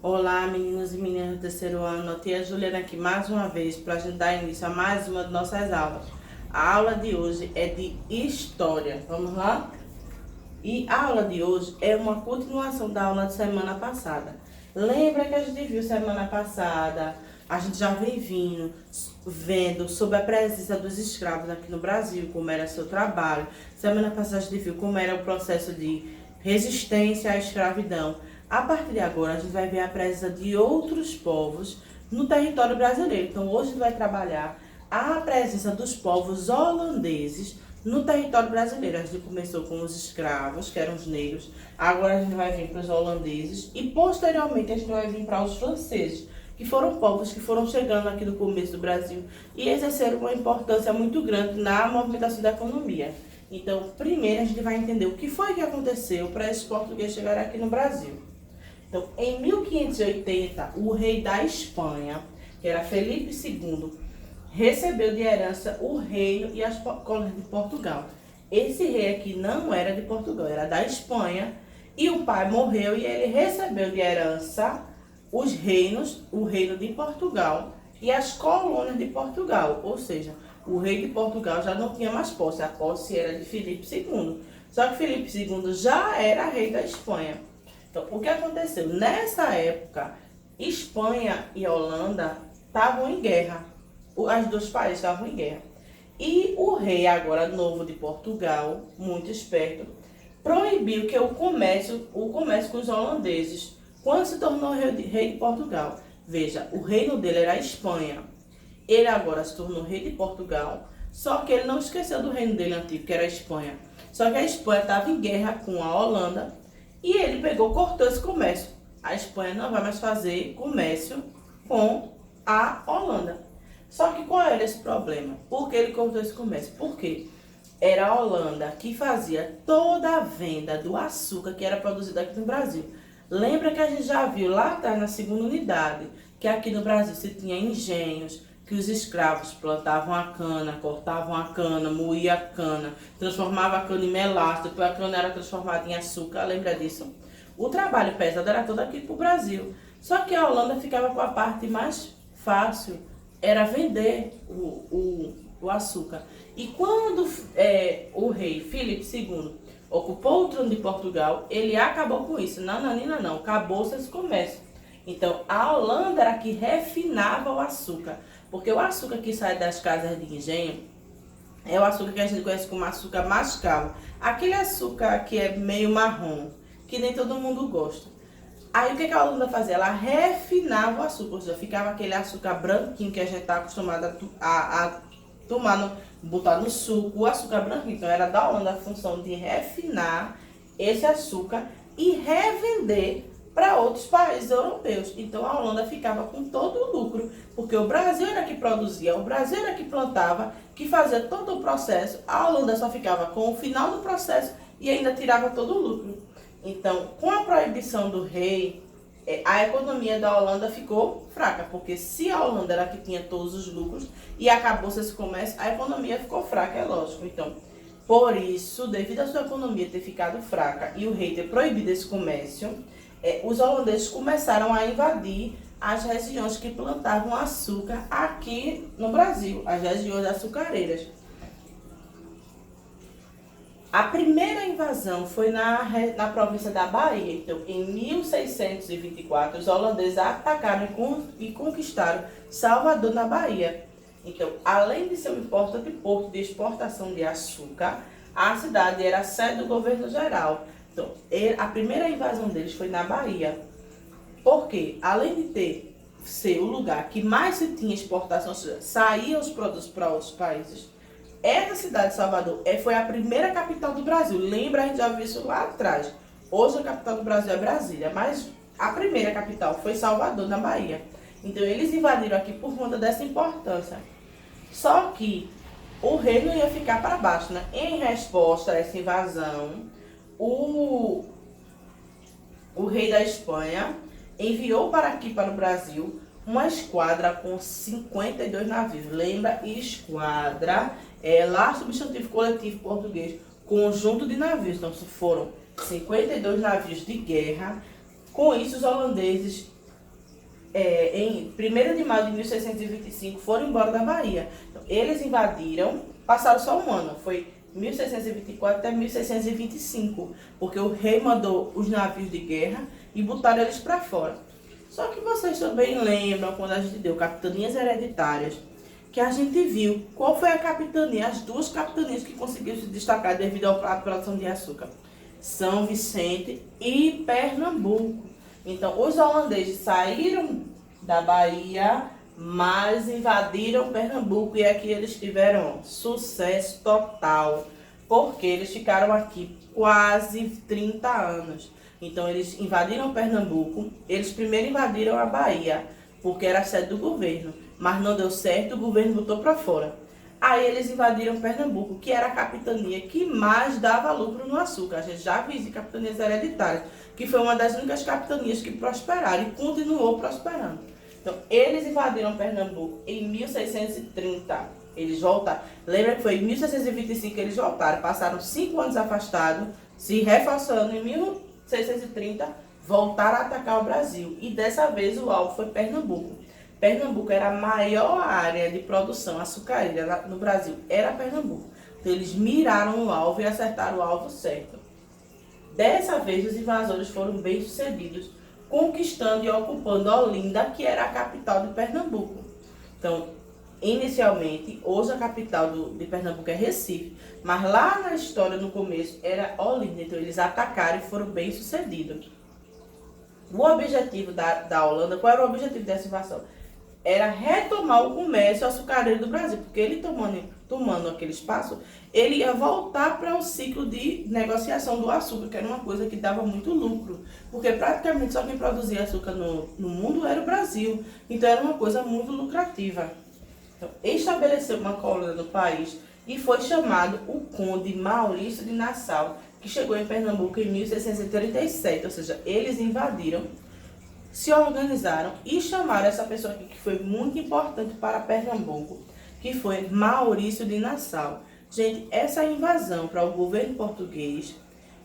Olá, meninos e meninas do terceiro ano. A tia Juliana aqui mais uma vez para a gente dar início a mais uma de nossas aulas. A aula de hoje é de História. Vamos lá? E a aula de hoje é uma continuação da aula de semana passada. Lembra que a gente viu semana passada, a gente já vem vendo sobre a presença dos escravos aqui no Brasil, como era seu trabalho. Semana passada a gente viu como era o processo de resistência à escravidão. A partir de agora, a gente vai ver a presença de outros povos no território brasileiro. Então, hoje a gente vai trabalhar a presença dos povos holandeses no território brasileiro. A gente começou com os escravos, que eram os negros. Agora a gente vai vir para os holandeses e, posteriormente, a gente vai vir para os franceses, que foram povos que foram chegando aqui no começo do Brasil e exerceram uma importância muito grande na movimentação da economia. Então, primeiro a gente vai entender o que foi que aconteceu para esses portugueses chegarem aqui no Brasil. Então, em 1580, o rei da Espanha, que era Felipe II, recebeu de herança o reino e as colônias de Portugal. Esse rei aqui não era de Portugal, era da Espanha, e o pai morreu e ele recebeu de herança os reinos, o reino de Portugal e as colônias de Portugal. Ou seja, o rei de Portugal já não tinha mais posse, a posse era de Felipe II. Só que Felipe II já era rei da Espanha. Então, o que aconteceu? Nessa época, Espanha e Holanda estavam em guerra. Os dois países estavam em guerra. E o rei, agora novo de Portugal, muito esperto, proibiu que o comércio com os holandeses, quando se tornou rei de Portugal. Veja, o reino dele era a Espanha. Ele agora se tornou rei de Portugal, só que ele não esqueceu do reino dele antigo, que era a Espanha. Só que a Espanha estava em guerra com a Holanda, e ele cortou esse comércio. A Espanha não vai mais fazer comércio com a Holanda. Só que qual era esse problema? Por que ele cortou esse comércio? Porque era a Holanda que fazia toda a venda do açúcar que era produzido aqui no Brasil. Lembra que a gente já viu lá atrás na segunda unidade que aqui no Brasil se tinha engenhos, que os escravos plantavam a cana, cortavam a cana, moíam a cana, transformavam a cana em melaço, depois a cana era transformada em açúcar, lembra disso? O trabalho pesado era todo aqui pro Brasil. Só que a Holanda ficava com a parte mais fácil, era vender o açúcar. E quando o rei Filipe II ocupou o trono de Portugal, ele acabou com isso. Não, acabou-se esse comércio. Então, a Holanda era que refinava o açúcar. Porque o açúcar que sai das casas de engenho é o açúcar que a gente conhece como açúcar mascavo. Aquele açúcar que é meio marrom, que nem todo mundo gosta. Aí o que a Holanda fazia? Ela refinava o açúcar, ou seja, ficava aquele açúcar branquinho que a gente está acostumado a tomar, botar no suco, o açúcar branquinho. Então era da Holanda a função de refinar esse açúcar e revender para outros países europeus. Então a Holanda ficava com todo o lucro, porque o Brasil era que produzia, o Brasil era que plantava, que fazia todo o processo, a Holanda só ficava com o final do processo e ainda tirava todo o lucro. Então, com a proibição do rei, a economia da Holanda ficou fraca, porque se a Holanda era que tinha todos os lucros e acabou-se esse comércio, a economia ficou fraca, é lógico. Então, por isso, devido à sua economia ter ficado fraca e o rei ter proibido esse comércio, os holandeses começaram a invadir as regiões que plantavam açúcar aqui no Brasil, as regiões açucareiras. A primeira invasão foi na província da Bahia. Então, em 1624, os holandeses atacaram e conquistaram Salvador, na Bahia. Então, além de ser um importante porto de exportação de açúcar, a cidade era a sede do governo geral. Então, a primeira invasão deles foi na Bahia. Porque, além de ser o lugar que mais se tinha exportação, ou seja, saíam os produtos para outros países, essa cidade de Salvador foi a primeira capital do Brasil. Lembra, a gente já viu isso lá atrás. Hoje a capital do Brasil é Brasília, mas a primeira capital foi Salvador, na Bahia. Então eles invadiram aqui por conta dessa importância. Só que o rei não ia ficar para baixo, né? Em resposta a essa invasão, o rei da Espanha enviou para o Brasil uma esquadra com 52 navios. Lembra? Esquadra lá substantivo coletivo português, conjunto de navios. Então foram 52 navios de guerra. Com isso, os holandeses em 1º de maio de 1625, foram embora da Bahia. Então, eles invadiram, passaram só um ano, foi 1624 até 1625, porque o rei mandou os navios de guerra e botaram eles para fora. Só que vocês também lembram, quando a gente deu capitanias hereditárias, que a gente viu qual foi a capitania, as 2 capitanias que conseguiram se destacar devido à produção de açúcar. São Vicente e Pernambuco. Então, os holandeses saíram da Bahia, mas invadiram Pernambuco e aqui eles tiveram sucesso total, porque eles ficaram aqui quase 30 anos. Então, eles invadiram Pernambuco, eles primeiro invadiram a Bahia, porque era a sede do governo, mas não deu certo, o governo botou para fora. Aí eles invadiram Pernambuco, que era a capitania que mais dava lucro no açúcar. A gente já viu capitanias hereditárias, que foi uma das únicas capitanias que prosperaram e continuou prosperando. Então, eles invadiram Pernambuco em 1630. Eles voltaram. Lembra que foi em 1625 que eles voltaram. Passaram 5 anos afastados, se reforçando. Em 1630, voltaram a atacar o Brasil. E dessa vez o alvo foi Pernambuco. Pernambuco era a maior área de produção açucareira no Brasil, era Pernambuco. Então eles miraram o alvo e acertaram o alvo certo. Dessa vez os invasores foram bem sucedidos, conquistando e ocupando Olinda, que era a capital de Pernambuco. Então, inicialmente, hoje a capital de Pernambuco é Recife, mas lá na história, no começo, era Olinda. Então eles atacaram e foram bem sucedidos. O objetivo da Holanda, qual era o objetivo dessa invasão? Era retomar o comércio açucareiro do Brasil, porque ele tomando aquele espaço, ele ia voltar para o ciclo de negociação do açúcar, que era uma coisa que dava muito lucro, porque praticamente só quem produzia açúcar no mundo era o Brasil, então era uma coisa muito lucrativa. Então, estabeleceu uma colônia no país e foi chamado o Conde Maurício de Nassau, que chegou em Pernambuco em 1637, ou seja, eles invadiram, se organizaram e chamaram essa pessoa aqui que foi muito importante para Pernambuco, que foi Maurício de Nassau. Gente, essa invasão para o governo português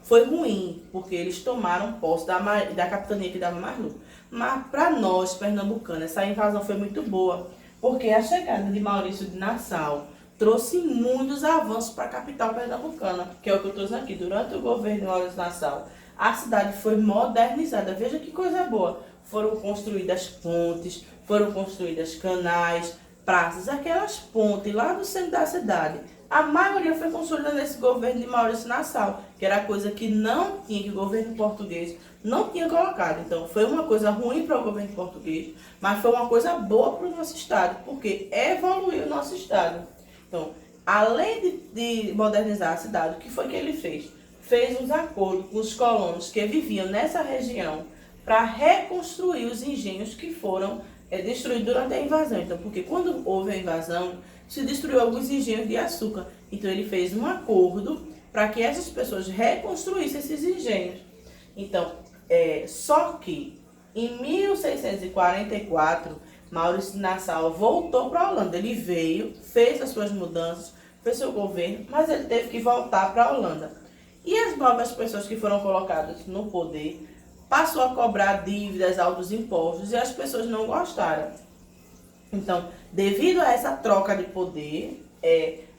foi ruim, porque eles tomaram posse da capitania que dava mais lucro. Mas para nós, pernambucanos, essa invasão foi muito boa, porque a chegada de Maurício de Nassau trouxe muitos avanços para a capital pernambucana, que é o que eu estou dizendo aqui. Durante o governo de Maurício de Nassau, a cidade foi modernizada. Veja que coisa boa. Foram construídas pontes, foram construídas canais, praças, aquelas pontes lá no centro da cidade. A maioria foi construída nesse governo de Maurício Nassau, que era coisa que não tinha, que o governo português não tinha colocado. Então, foi uma coisa ruim para o governo português, mas foi uma coisa boa para o nosso estado, porque evoluiu o nosso estado. Então, além de modernizar a cidade, o que foi que ele fez? Fez uns acordos com os colonos que viviam nessa região para reconstruir os engenhos que foram destruídos durante a invasão. Então, porque quando houve a invasão, se destruiu alguns engenhos de açúcar. Então, ele fez um acordo para que essas pessoas reconstruíssem esses engenhos. Então, só que em 1644, Maurício Nassau voltou para a Holanda. Ele veio, fez as suas mudanças, fez seu governo, mas ele teve que voltar para a Holanda. E as novas pessoas que foram colocadas no poder passou a cobrar dívidas, altos impostos, e as pessoas não gostaram. Então, devido a essa troca de poder,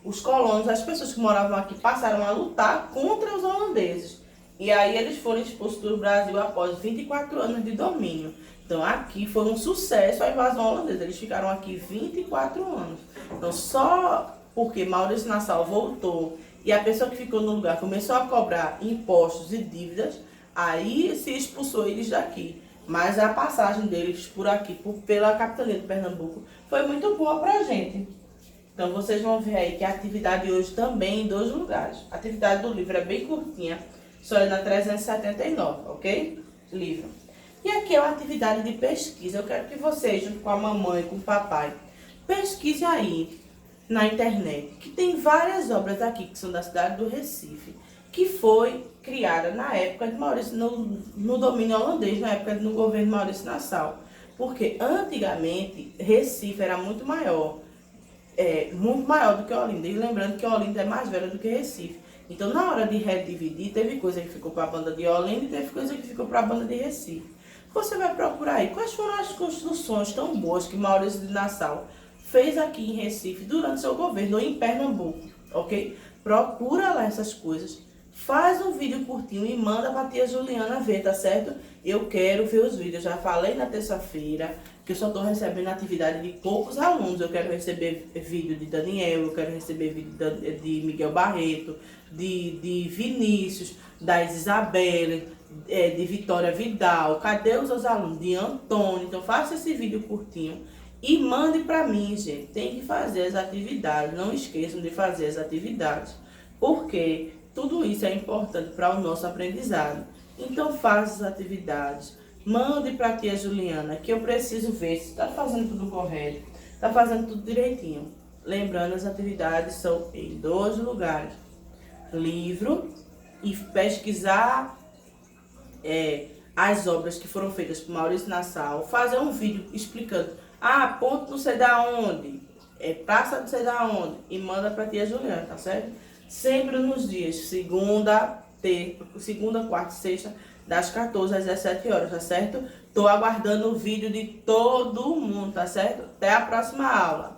os colonos, as pessoas que moravam aqui, passaram a lutar contra os holandeses. E aí eles foram expulsos do Brasil após 24 anos de domínio. Então, aqui foi um sucesso a invasão holandesa. Eles ficaram aqui 24 anos. Então, só porque Maurício Nassau voltou e a pessoa que ficou no lugar começou a cobrar impostos e dívidas, aí se expulsou eles daqui. Mas a passagem deles por aqui, pela capitania de Pernambuco, foi muito boa pra gente. Então vocês vão ver aí que a atividade hoje também em 2 lugares. A atividade do livro é bem curtinha, só é na 379, ok? Livro. E aqui é uma atividade de pesquisa. Eu quero que vocês, junto com a mamãe, com o papai, pesquise aí na internet, que tem várias obras aqui que são da cidade do Recife, que foi criada na época de Maurício, no domínio holandês, na época do governo de Maurício Nassau. Porque antigamente Recife era muito maior do que Olinda. E lembrando que Olinda é mais velha do que Recife. Então, na hora de redividir, teve coisa que ficou para a banda de Olinda e teve coisa que ficou para a banda de Recife. Você vai procurar aí quais foram as construções tão boas que Maurício de Nassau fez aqui em Recife durante seu governo ou em Pernambuco, ok? Procura lá essas coisas, faz um vídeo curtinho e manda pra tia Juliana ver, tá certo? Eu quero ver os vídeos, já falei na terça-feira que eu só tô recebendo atividade de poucos alunos. Eu quero receber vídeo de Daniel, eu quero receber vídeo de Miguel Barreto, de Vinícius, da Isabelle, de Vitória Vidal. Cadê os seus alunos? De Antônio. Então faça esse vídeo curtinho e mande pra mim, gente. Tem que fazer as atividades, não esqueçam de fazer as atividades, porque tudo isso é importante para o nosso aprendizado. Então faça as atividades, mande para a tia Juliana, que eu preciso ver se está fazendo tudo correto, está fazendo tudo direitinho. Lembrando, as atividades são em 2 lugares: livro e pesquisar as obras que foram feitas por Maurício Nassau, fazer um vídeo explicando, ponto não sei da onde, praça não sei da onde, e manda para a tia Juliana, tá certo? Sempre nos dias segunda, quarta e sexta, das 14 às 17 horas, tá certo? Tô aguardando o vídeo de todo mundo, tá certo? Até a próxima aula.